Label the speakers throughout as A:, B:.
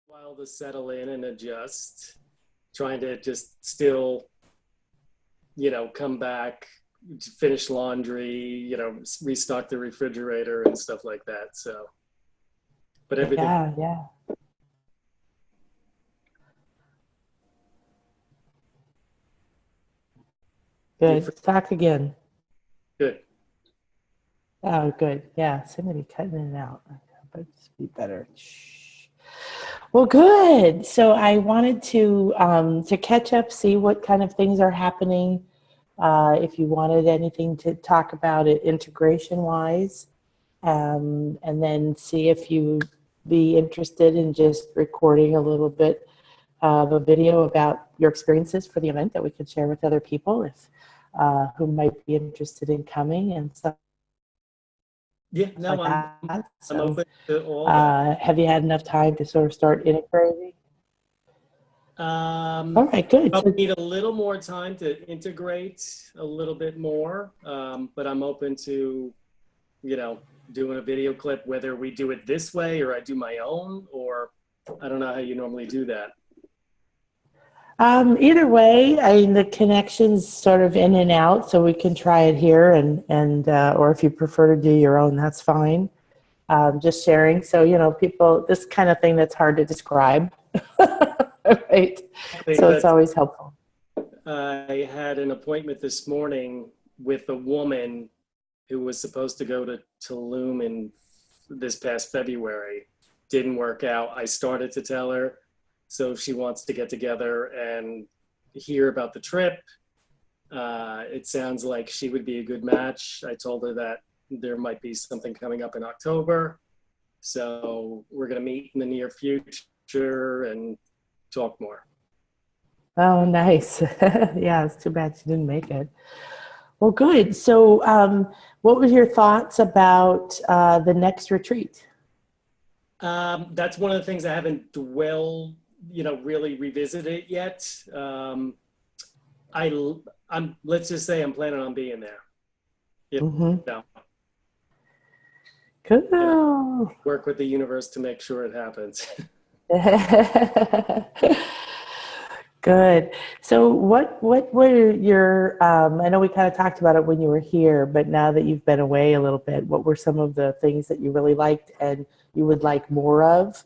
A: while to settle in and adjust, trying to just still, come back, finish laundry, restock the refrigerator and stuff like that. So, but everything
B: Yeah, yeah.
A: you
B: Good. Talk again.
A: good.
B: Oh, good. Yeah, somebody cutting it out. But it's be better. Shh. Well, good. So I wanted to catch up, see what kind of things are happening. If you wanted anything to talk about it integration wise, and then see if you be interested in just recording a little bit of a video about your experiences for the event that we could share with other people if who might be interested in coming and stuff
A: Yeah, no,
B: like
A: I'm
B: that.
A: I'm
B: So,
A: open to all that.
B: have you had enough time to sort of start integrating?
A: Um,
B: All right, good.
A: Probably
B: So,
A: need a little more time to integrate a little bit more, but I'm open to, you know, doing a video clip, whether we do it this way or I do my own, or I don't know how you normally do that.
B: either way, I mean, the connection's sort of in and out, so we can try it here, and or if you prefer to do your own, that's fine. Just sharing. So, people, this kind of thing that's hard to describe, right? So it's
A: But
B: always helpful.
A: I had an appointment this morning with a woman who was supposed to go to Tulum in this past February. Didn't work out. I started to tell her, so she wants to get together and hear about the trip. It sounds like she would be a good match. I told her that there might be something coming up in October. So we're going to meet in the near future and talk more.
B: Oh, nice. Yeah, it's too bad she didn't make it. Well, good. So, what was your thoughts about the next retreat?
A: That's one of the things I haven't really revisited yet. I, let's just say I'm planning on being there. You
B: Mm-hmm.
A: know, and I
B: Cool.
A: work with the universe to make sure it happens.
B: Good. So what were your I know we kind of talked about it when you were here, but now that you've been away a little bit, what were some of the things that you really liked and you would like more of,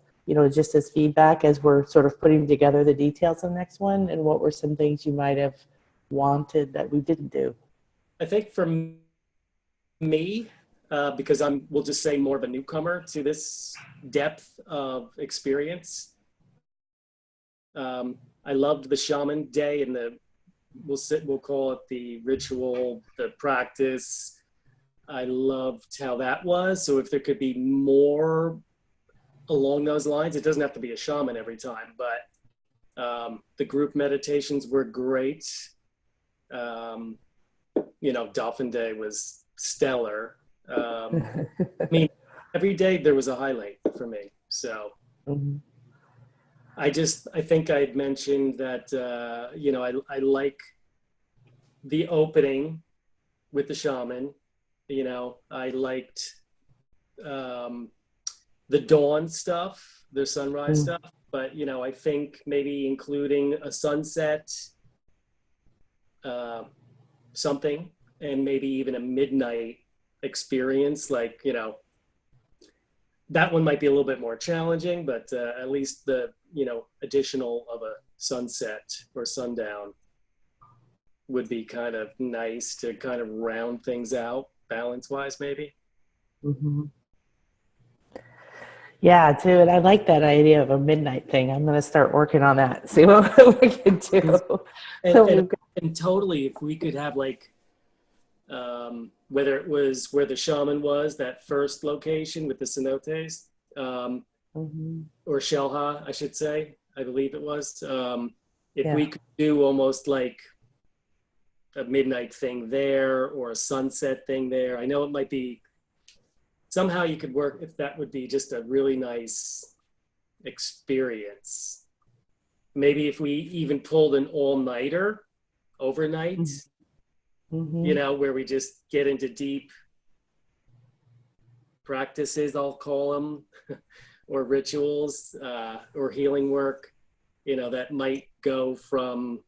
B: just as feedback as we're sort of putting together the details of the next one, and what were some things you might have wanted that we didn't do?
A: I think for me, because we'll just say more of a newcomer to this depth of experience. I loved the shaman day and we'll call it the ritual, the practice. I loved how that was. So if there could be more along those lines, it doesn't have to be a shaman every time, but the group meditations were great. Um, Dolphin Day was stellar. I mean, every day there was a highlight for me. So
B: Mhm.
A: I think I'd mentioned that, I like the opening with the shaman. I liked um, the dawn stuff, the sunrise
B: Mm.
A: stuff, but, I think maybe including a sunset, uh, something, and maybe even a midnight experience, like, that one might be a little bit more challenging, but at least the additional of a sunset or sundown would be kind of nice to kind of round things out balance wise, maybe.
B: Mhm. Yeah, dude, I like that idea of a midnight thing. I'm going to start working on that. See what we can
A: and,
B: do. So
A: and
B: we've got,
A: and totally, if we could have like whether it was where the shaman was, that first location with the cenotes, um,
B: mhm.
A: or Shelha, I should say, I believe it was. If
B: Yeah.
A: we could do almost like a midnight thing there or a sunset thing there. I know it might be somehow you could work if that would be just a really nice experience. Maybe if we even pulled an all-nighter overnight,
B: Mm-hmm.
A: where we just get into deep practices, I'll call them, or rituals or healing work, that might go from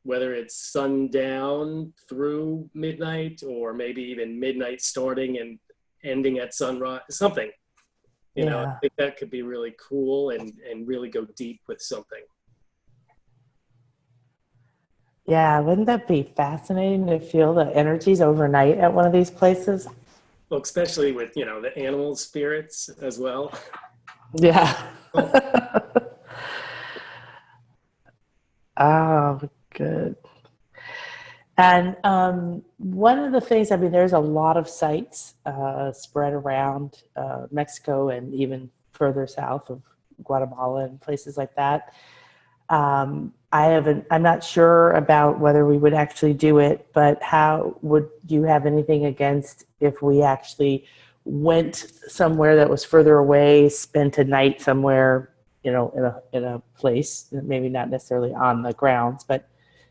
A: whether it's sundown through midnight, or maybe even midnight starting and ending at sunrise, something. I
B: Yeah.
A: think that could be really cool and really go deep with something.
B: Yeah, wouldn't that be fascinating to feel the energies overnight at one of these places?
A: Well, especially with, the animal spirits as well.
B: Yeah.
A: Oh,
B: Oh, good. And one of the things, I mean, there's a lot of sites spread around Mexico and even further south of Guatemala and places like that. I'm not sure about whether we would actually do it, but how would you have anything against if we actually went somewhere that was further away, spent a night somewhere, in a place, maybe not necessarily on the grounds, but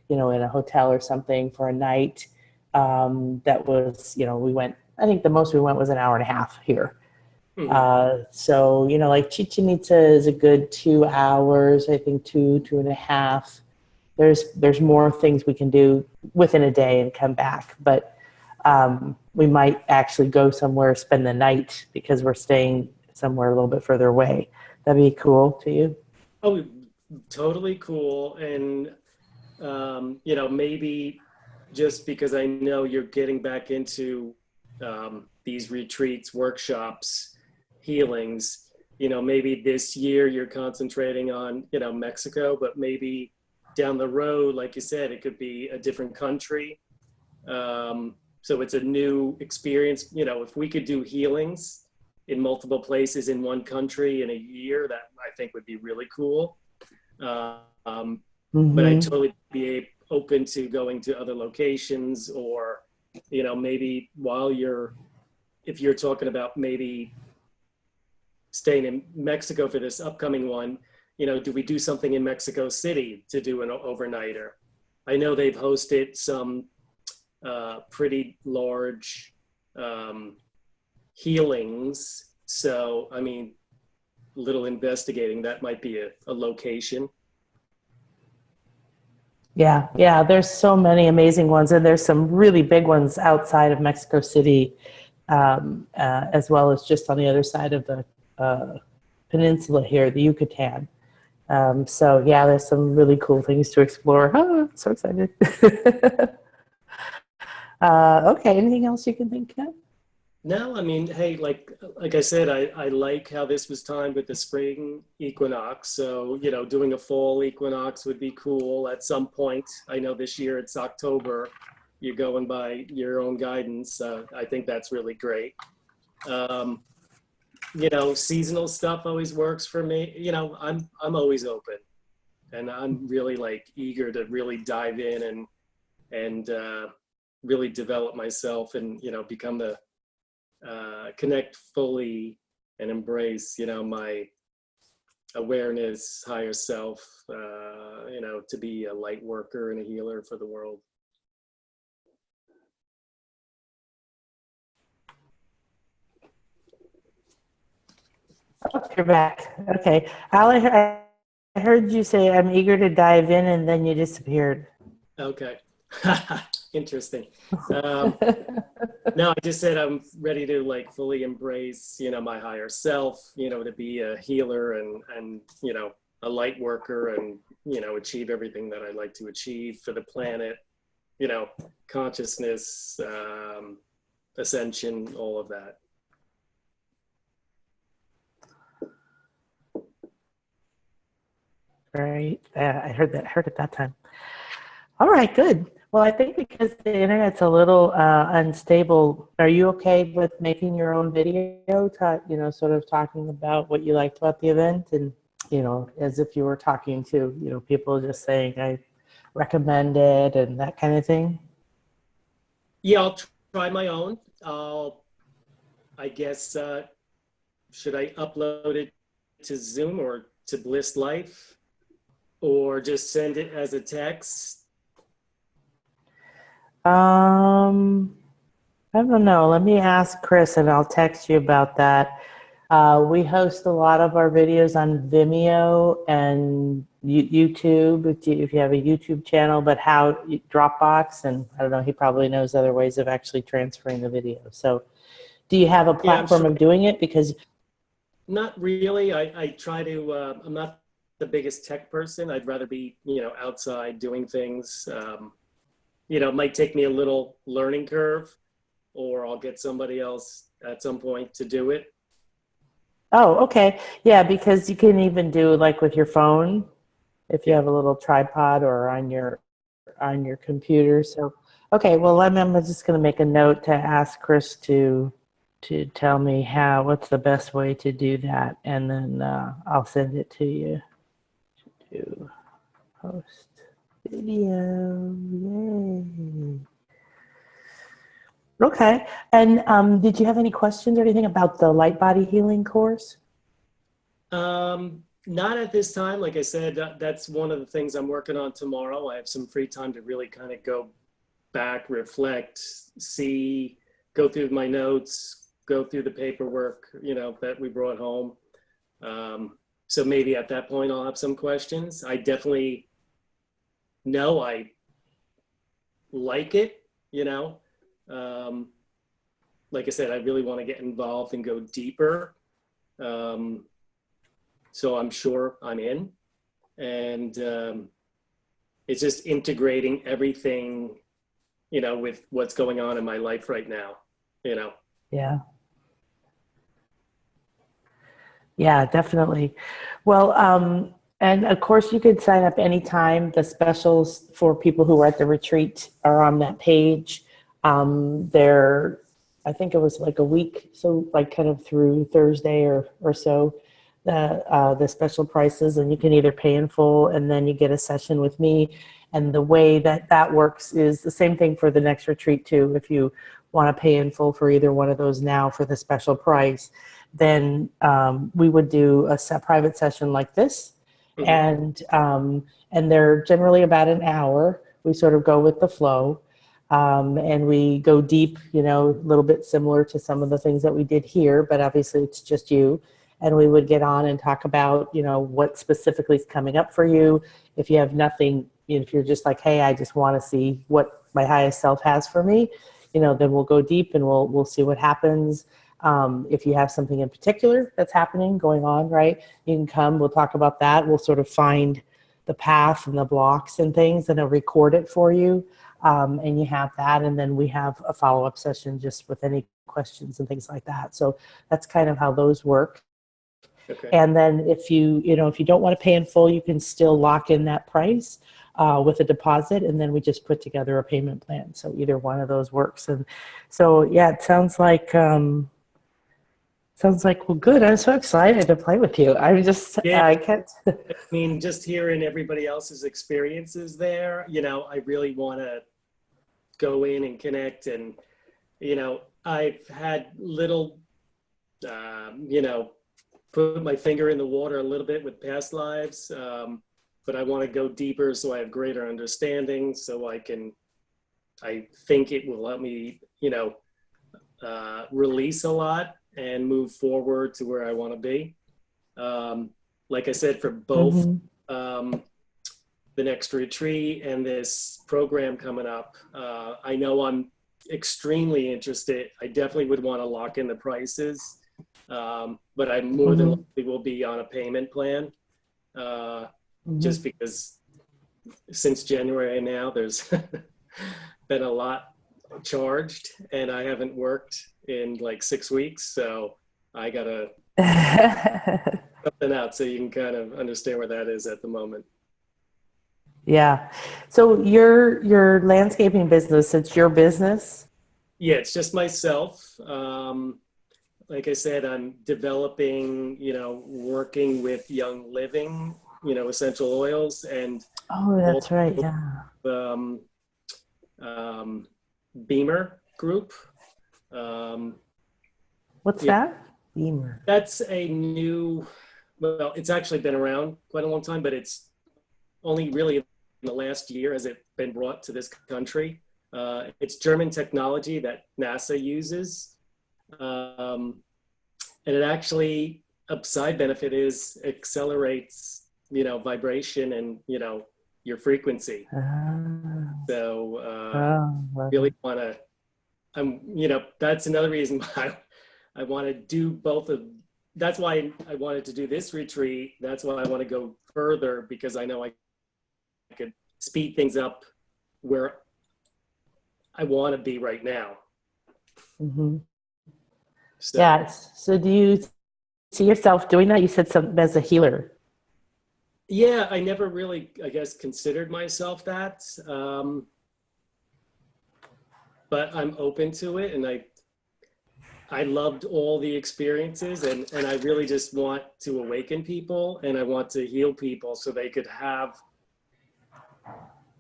B: in a hotel or something for a night. That was, we went, I think the most we went was an hour and a half here.
A: mhm.
B: So, like Chichen Itza is a good 2 hours, I think two and a half. There's more things we can do within a day and come back, but we might actually go somewhere, spend the night because we're staying somewhere a little bit further away. That'd be cool to you.
A: Oh, totally cool. And, maybe just because I know you're getting back into these retreats, workshops, healings, maybe this year you're concentrating on, Mexico, but maybe down the road, like you said, it could be a different country. So it's a new experience. If we could do healings in multiple places in one country in a year, that I think would be really cool. Um, but I'd
B: Mm-hmm.
A: totally be open to going to other locations, or, maybe if you're talking about maybe staying in Mexico for this upcoming one, do we do something in Mexico City to do an overnighter? I know they've hosted some pretty large um, healings. So, I mean, little investigating, that might be a location.
B: Yeah, yeah, there's so many amazing ones, and there's some really big ones outside of Mexico City, as well as just on the other side of the uh, peninsula here, the Yucatan. So yeah, there's some really cool things to explore. Oh, I'm so excited. Okay, anything else you can think of?
A: No, I mean, hey, like I said, I like how this was timed with the spring equinox. So, doing a fall equinox would be cool at some point. I know this year it's October. You're going by your own guidance. I think that's really great. Um, Seasonal stuff always works for me. I'm always open, and I'm really like eager to really dive in and really develop myself and become the connect fully and embrace, my awareness, higher self, to be a light worker and a healer for the world.
B: Oh, you're back. Okay. I heard you say I'm eager to dive in, and then you disappeared.
A: Okay. Interesting. Um, no, I just said I'm ready to like fully embrace, my higher self, to be a healer and, a light worker and, achieve everything that I like to achieve for the planet, you know, consciousness, ascension, all of that.
B: Right. I heard it that time. All right, good. Well, I think because the internet's a little unstable, are you okay with making your own video, sort of talking about what you liked about the event, and, as if you were talking to, people, just saying, I recommend it and that kind of thing?
A: Yeah, I'll try my own. I guess, should I upload it to Zoom or to BlissLife, or just send it as a text?
B: I don't know. Let me ask Chris and I'll text you about that. We host a lot of our videos on Vimeo and YouTube, if you have a YouTube channel, but how Dropbox, and I don't know, he probably knows other ways of actually transferring the video. So do you have a
A: Yeah, I'm
B: platform
A: sure.
B: of doing it? Because
A: Not really. I try to, I'm not the biggest tech person. I'd rather be, outside doing things. It might take me a little learning curve, or I'll get somebody else at some point to do it.
B: oh, okay. Yeah, because you can even do like with your phone if you
A: Yeah.
B: have a little tripod or on your computer. So, okay, well, I'm just going to make a note to ask Chris to tell me what's the best way to do that, and then I'll send it to you to post video. Yay. Okay. And did you have any questions or anything about the light body healing course?
A: Not at this time. Like I said, that's one of the things I'm working on tomorrow. I have some free time to really kind of go back, reflect, see, go through my notes, go through the paperwork, that we brought home. So maybe at that point I'll have some questions. I definitely know I like it, like I said, I really want to get involved and go deeper. So I'm sure I'm in. And it's just integrating everything, with what's going on in my life right now,
B: Yeah. Yeah, definitely. Well, and of course, you could sign up anytime. The specials for people who are at the retreat are on that page. They're, I think it was like a week, so like kind of through Thursday or so, the special prices, and you can either pay in full and then you get a session with me. And the way that that works is the same thing for the next retreat too. If you want to pay in full for either one of those now for the special price, then we would do a private session like this,
A: Mhm.
B: and they're generally about an hour. We sort of go with the flow, and we go deep, a little bit similar to some of the things that we did here, but obviously it's just you. And we would get on and talk about, what specifically is coming up for you. If you have nothing, if you're just like, hey, I just want to see what my highest self has for me, then we'll go deep and we'll see what happens. If you have something in particular that's happening, going on, right, you can come, we'll talk about that. We'll sort of find the path and the blocks and things, and I'll record it for you. And you have that. And then we have a follow-up session just with any questions and things like that. So that's kind of how those work.
A: Okay.
B: And then if if you don't want to pay in full, you can still lock in that price with a deposit, and then we just put together a payment plan. So either one of those works. And so, yeah, it sounds like, well, good. I'm so excited to play with you.
A: Yeah.
B: I can't.
A: I mean, just hearing everybody else's experiences there, I really want to go in and connect. And, I've had little, put my finger in the water a little bit with past lives, but I want to go deeper so I have greater understanding, so I think it will help me, release a lot and move forward to where I want to be. Like I said, for both
B: Mm-hmm.
A: the next retreat and this program coming up, I know I'm extremely interested. I definitely would want to lock in the prices, but I more than
B: Mm-hmm.
A: likely will be on a payment plan,
B: Mm-hmm.
A: just because since January now, there's been a lot charged, and I haven't worked in like 6 weeks, so I gotta something out so you can kind of understand where that is at the moment.
B: Yeah. So your landscaping business, it's your business?
A: Yeah, it's just myself. Like I said, I'm developing, working with Young Living, essential oils, and
B: Oh, that's right.
A: also
B: Yeah.
A: um, um, Beamer Group. Um,
B: What's
A: yeah,
B: that? Beamer.
A: that's a new, well, it's actually been around quite a long time, but it's only really in the last year has it been brought to this country. It's German technology that NASA uses. Um, and it actually, a side benefit is accelerates, vibration and, your frequency.
B: Ah,
A: So
B: oh,
A: really
B: well,
A: want to, that's another reason why I want to do both of, that's why I wanted to do this retreat. That's why I want to go further, because I know I could speed things up where I want to be right now.
B: mm-hmm.
A: So
B: Yes. So do you see yourself doing that? You said something as a healer.
A: yeah, I never really, I guess, considered myself that. But I'm open to it, and I loved all the experiences, and I really just want to awaken people, and I want to heal people so they could have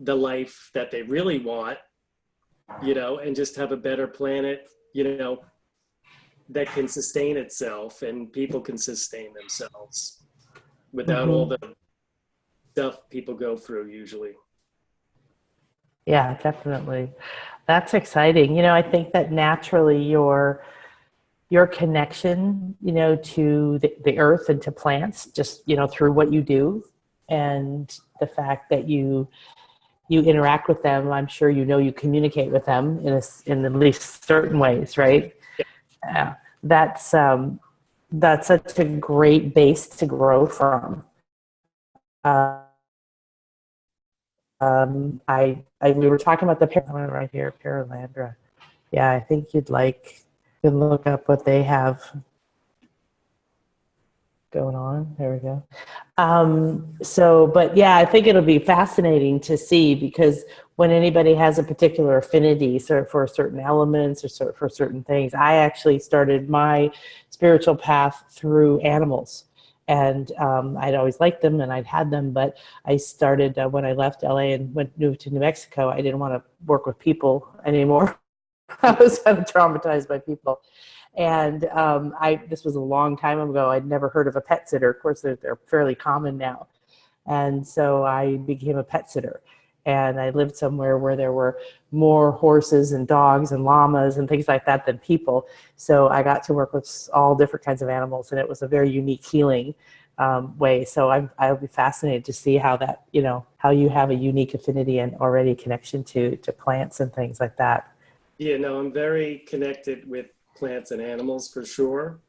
A: the life that they really want, and just have a better planet, that can sustain itself, and people can sustain themselves without all
B: Mm-hmm.
A: the stuff people go through usually.
B: Yeah, definitely. That's exciting. I think that naturally your connection, to the earth and to plants, just, through what you do and the fact that you interact with them, I'm sure you communicate with them in at least certain ways, right? Yeah. That's such a great base to grow from. Uh, we were talking about the right here, Paralandra. Yeah, I think you can look up what they have going on. There we go. But yeah, I think it'll be fascinating to see, because when anybody has a particular affinity for certain elements or for certain things, I actually started my spiritual path through animals. And I'd always liked them and I'd had them, but I started when I left LA and moved to New Mexico. I didn't want to work with people anymore. I was kind of traumatized by people. And this was a long time ago. I'd never heard of a pet sitter. Of course, they're fairly common now. And so I became a pet sitter. And I lived somewhere where there were more horses and dogs and llamas and things like that than people. So I got to work with all different kinds of animals, and it was a very unique healing way. So I'll be fascinated to see how that, how you have a unique affinity and already connection to plants and things like that.
A: Yeah, no, I'm very connected with plants and animals for sure.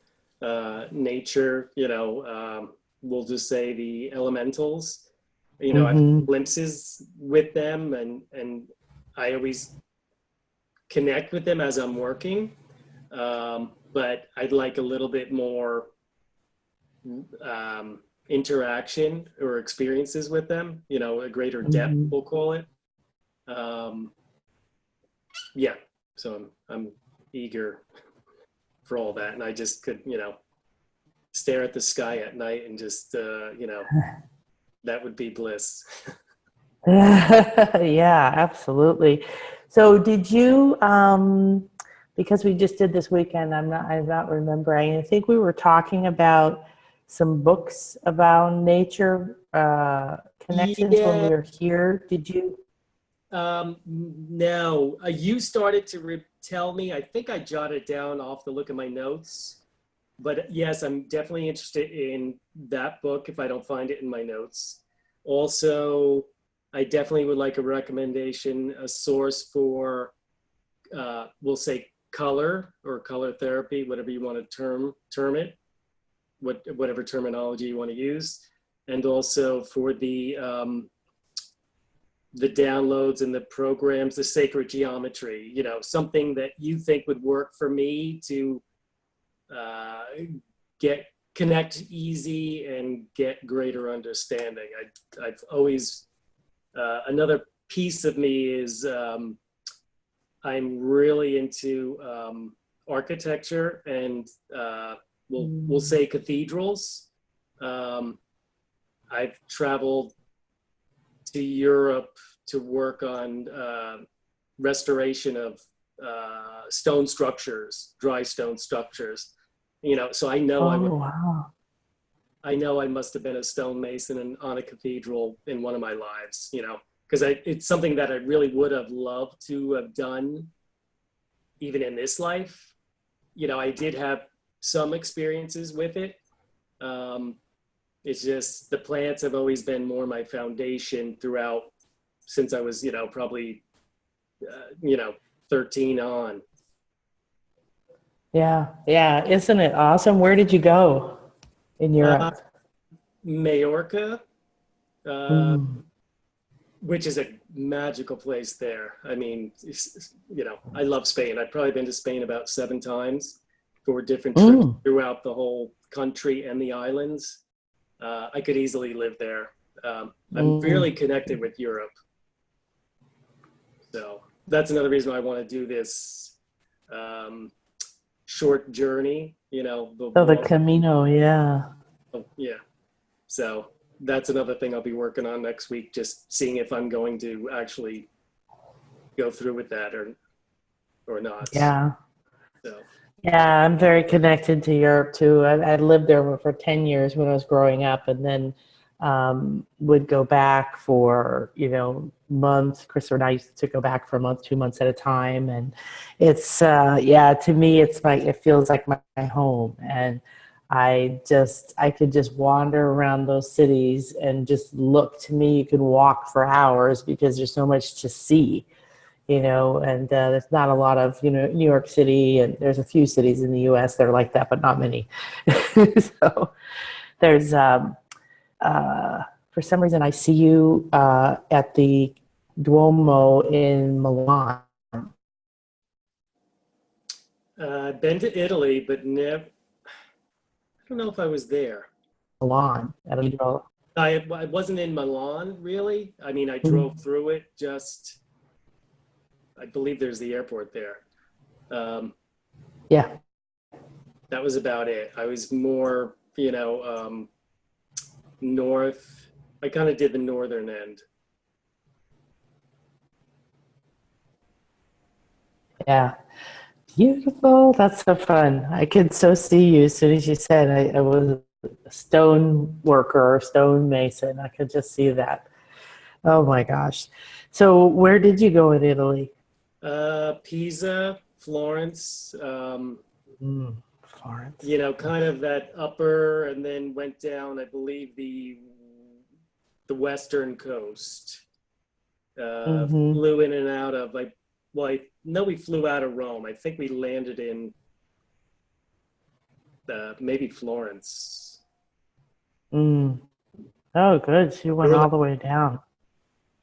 A: Nature, we'll just say the elementals, I've
B: Mm-hmm.
A: glimpses with them, and I always connect with them as I'm working. But I'd like a little bit more interaction or experiences with them, a greater depth,
B: Mm-hmm.
A: we'll call it. Um, yeah, so I'm eager for all that, and I just could, stare at the sky at night and just, that would be bliss.
B: Yeah, absolutely. So did you, because we just did this weekend, I'm not remembering. I think we were talking about some books about nature connections when we
A: Yeah.
B: were here. Did you?
A: No, you started to tell me. I think I jotted down off the look of my notes, but yes, I'm definitely interested in that book if I don't find it in my notes. Also, I definitely would like a recommendation, a source for, we'll say color or color therapy, whatever you want to term it, whatever terminology you want to use, and also for the downloads and the programs, the sacred geometry, something that you think would work for me to uh, get connect easy and get greater understanding. I've always, another piece of me is I'm really into architecture and we'll say cathedrals. Um, I've traveled to Europe to work on restoration of stone structures, dry stone structures. So
B: Oh, wow.
A: I know I must have been a stonemason on a cathedral in one of my lives. Because it's something that I really would have loved to have done, even in this life. I did have some experiences with it. It's just the plants have always been more my foundation throughout since I was, probably, 13 on.
B: Yeah. Yeah. Isn't it awesome? Where did you go in
A: Uh,
B: Europe?
A: Majorca, uh,
B: Mm.
A: which is a magical place there. I mean, I love Spain. I've probably been to Spain about 7 times for different trips
B: Mm.
A: throughout the whole country and the islands. I could easily live there. I'm
B: Mm.
A: really connected with Europe. So that's another reason why I want to do this um, short journey,
B: Oh,
A: the
B: the
A: long,
B: Camino. Yeah.
A: yeah. So that's another thing I'll be working on next week, just seeing if I'm going to actually go through with that or not.
B: Yeah.
A: So,
B: Yeah, I'm very connected to Europe too. I lived there for 10 years when I was growing up, and then would go back for, months. Chris and I used to go back for a month, 2 months at a time. And it's, yeah, to me, it feels like my home. And I could just wander around those cities and just look. To me, you can walk for hours because there's so much to see, and there's not a lot of, New York City, and there's a few cities in the US that are like that, but not many. So there's, for some reason, I see you at the Duomo in Milan.
A: I've been to Italy, but never, I don't know if I was there.
B: Milan. I don't know.
A: I wasn't in Milan, really. I mean, I drove through it just, I believe there's the airport there. Um,
B: Yeah.
A: that was about it. I was more, north. I kind of did the northern end.
B: Yeah. Beautiful. That's so fun. I could so see you as soon as you said I was a stone worker or stone mason. I could just see that. Oh my gosh. So where did you go in Italy?
A: Pisa, Florence,
B: Florence.
A: kind of that upper, and then went down, I believe, the western coast.
B: Mm-hmm.
A: Flew in and out of like, well, I know we flew out of Rome. I think we landed in maybe Florence.
B: Mm. Oh, good. So you
A: There
B: went
A: were
B: all
A: like,
B: the way down.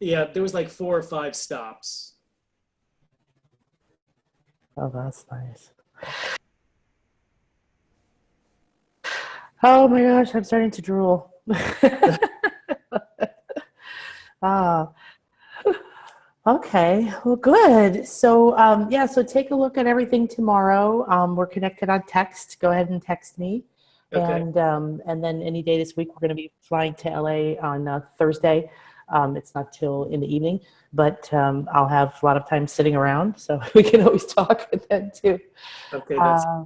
A: yeah, there was like 4 or 5 stops.
B: Oh, that's nice. Oh my gosh, I'm starting to drool. Ah, okay. Well, good. So, yeah, so take a look at everything tomorrow. We're connected on text. Go ahead and text me.
A: Okay.
B: And then any day this week, we're going to be flying to LA on Thursday. It's not till in the evening, but I'll have a lot of time sitting around, so we can always talk then too.
A: Okay. That's
B: Uh,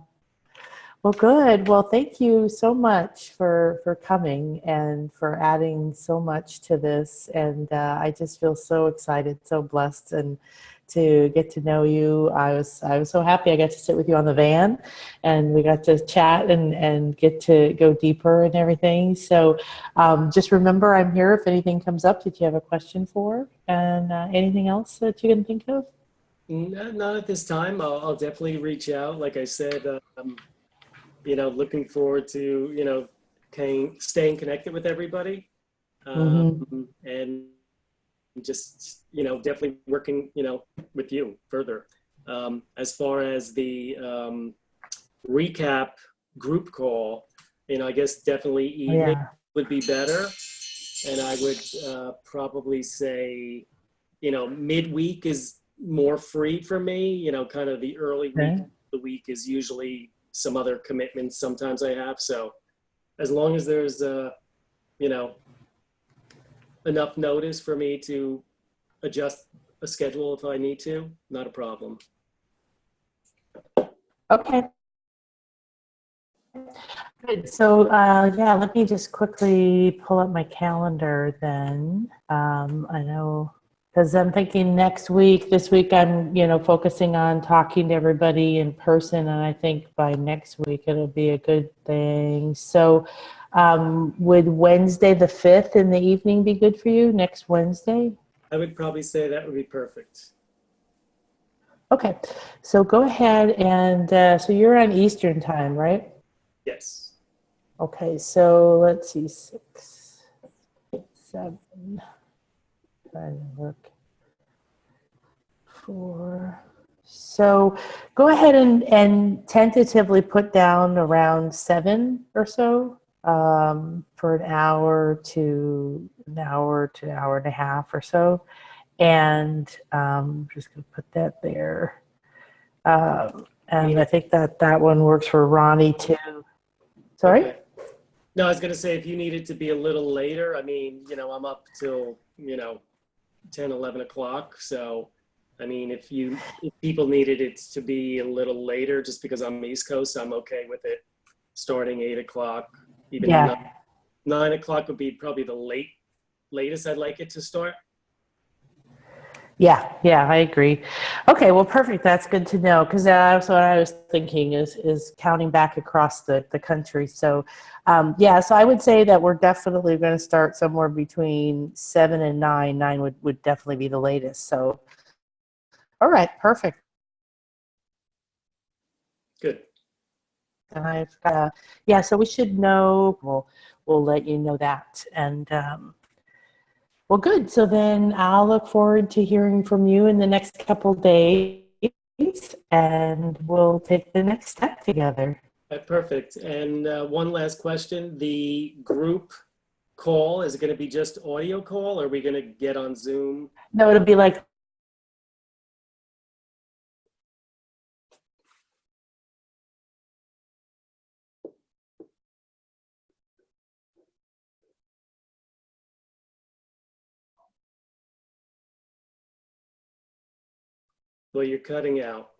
B: Well, good. Well, thank you so much for coming and for adding so much to this. And I just feel so excited, so blessed, and to get to know you. I was so happy I got to sit with you on the van, and we got to chat and get to go deeper and everything. So just remember, I'm here if anything comes up that you have a question for, and anything else that you can think of.
A: not at this time. I'll definitely reach out. Like I said, looking forward to, staying connected with everybody.
B: Mm-hmm.
A: And just, definitely working, with you further. As far as the recap group call, I guess definitely
B: Oh,
A: evening
B: yeah.
A: would be better. And I would probably say, midweek is more free for me. Kind of the early week
B: Okay.
A: of the week is usually some other commitments sometimes I have. So as long as there's, you know, enough notice for me to adjust a schedule if I need to, not a problem.
B: Okay. Good. So, yeah, let me just quickly pull up my calendar then. I know. Because I'm thinking this week I'm, focusing on talking to everybody in person, and I think by next week it'll be a good thing. So would Wednesday the 5th in the evening be good for you, next Wednesday?
A: I would probably say that would be perfect.
B: Okay, so go ahead and, so you're on Eastern time, right?
A: Yes.
B: Okay, so let's see, 6, 7, trying to look. 4. So go ahead and tentatively put down around 7 or so for an hour to an hour and a half or so. And I'm just going to put that there. And I think that one works for Ronnie too. Sorry?
A: Okay. No, I was going to say, if you need it to be a little later, I mean, I'm up till, 10, 11 o'clock. So, I mean, if people needed it to be a little later, just because I'm East Coast, I'm okay with it starting 8 o'clock. Even
B: Yeah.
A: 9 o'clock would be probably the latest I'd like it to start.
B: Yeah, I agree. Okay, well, perfect. That's good to know, because that's what I was thinking is counting back across the country. So, so I would say that we're definitely going to start somewhere between 7 and 9. 9 would definitely be the latest. So, all right, perfect.
A: Good.
B: And I've so we should know. We'll let you know that. And well, good. So then I'll look forward to hearing from you in the next couple days, and we'll take the next step together.
A: Perfect. And one last question. The group call, is it going to be just audio call, or are we going to get on Zoom?
B: No, it'll be like
A: Well, you're cutting out.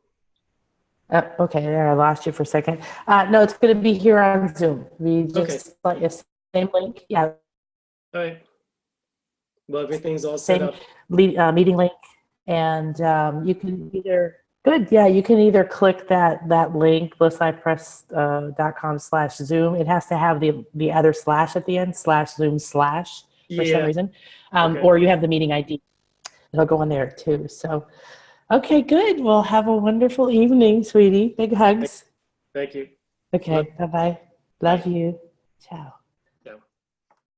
B: okay, there, I lost you for a second. No, it's going to be here on Zoom. We just like the same link. Yeah.
A: All right. Well, everything's all set
B: Same
A: up.
B: meeting link, and you can either click that link, BlissLifePress.com/Zoom. It has to have the other slash at the end, /Zoom/ for some reason,
A: Okay.
B: or you have the meeting ID. It'll go in there too. So, okay, good. Well, have a wonderful evening, sweetie. Big hugs.
A: Thank you.
B: Okay, bye-bye. Love you. Ciao.